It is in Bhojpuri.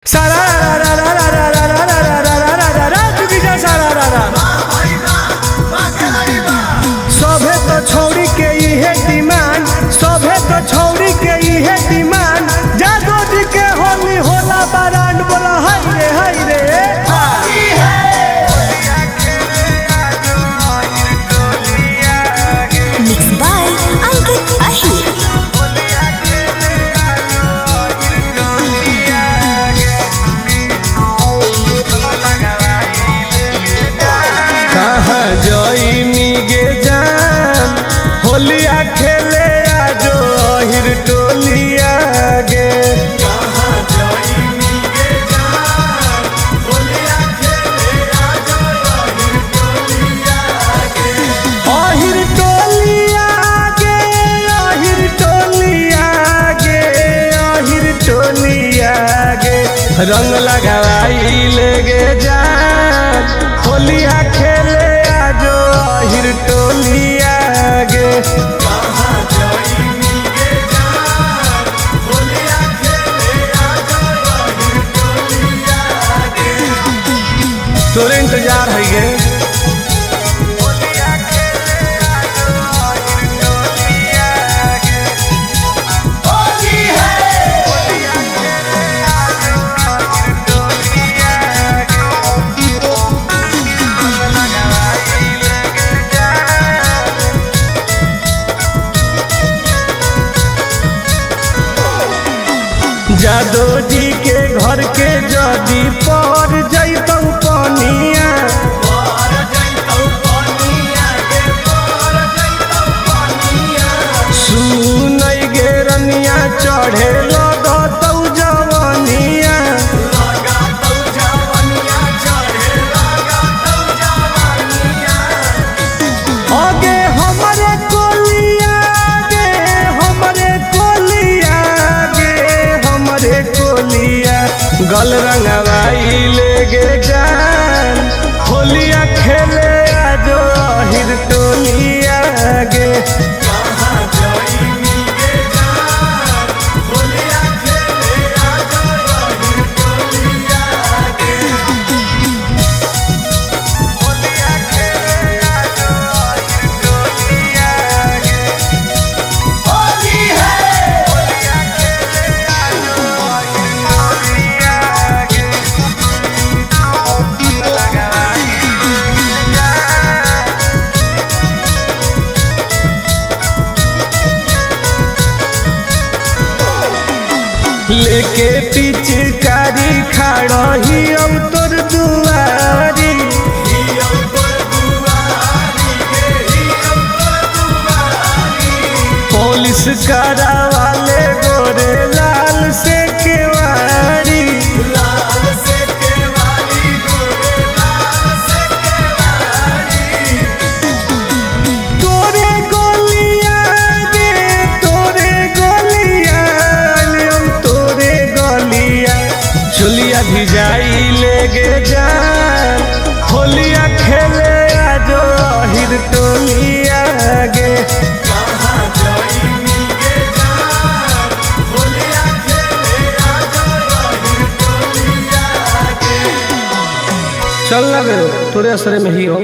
सभे तो छौरी के इहे डिमांड, सभे तो छौरी के इहे डिमांड। जादू जी के होली होला बारांड, बोला हाय रे हाय रे। Mixed by Ankit Ahir. कहाँ जइनी गे जान, होलिया खेले आजो अहिर टोलिया गे। अहिर टोलिया गे, अहिर टोलिया गे, अहिर टोलिया गे। रंग लगाई ले गे जान, होलिया खेले आजो अहिर टोलिया गे। तोरे इंतजार है गे। जादो जी के घर के जदी पर जैतौ पनिया, सुनै गे रनिया चढ़े लगतौ जवनिया। आगे हमरे कोलिया गे, हमरे कोलिया गे, हमरे कोलिया। गल रंगवाई ले गे जान, होलिया खेले आजो अहिर टोलिया गे। लेके पिचकारी खड़ही अब तोर दुआरी, पुलिस करावाले गोरे लाल से केवारी। तोरे गोलिया गे, तोरे गोलिया, हम तोरे गोलिया। चुलिया भिजाई ले गे जान, होलिया खेले आजो अहिर टोलिया गे। चल लगे तोरे असरे में ही हो।